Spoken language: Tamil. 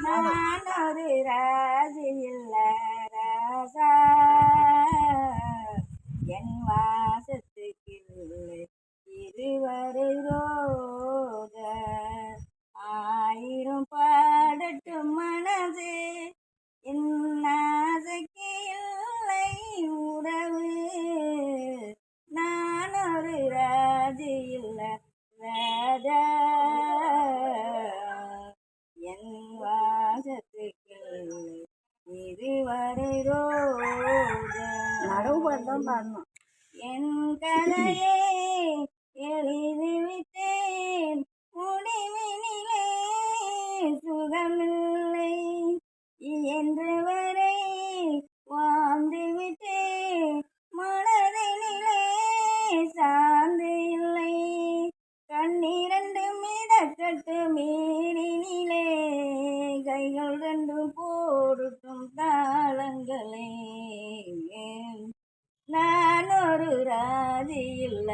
நான் ஒரு ராஜி இல்ல ராசா என் வாசத்துக்கு இருவரு ரோஜ ஆயிரம் பாடட்டும் மனது என் ஆசைக்கு இல்லை உறவு நான் ஒரு ராஜி இல்ல ராஜா என் வாசத்துக்கு இதுவரை நடவு பாட்டுதான் பாடணும். என் கதையை எழுதிவிட்டேன் முடிவினிலே சுகமில்லை என்றவரை வாழ்ந்து விட்டேன் மனதினிலே சார்ந்து இல்லை கண்ணிரண்டு மிதக்கட்டு மீறினிலே கைகள் ரெண்டும் போடட்டும் தாளங்களே நான் ஒரு ராஜி இல்ல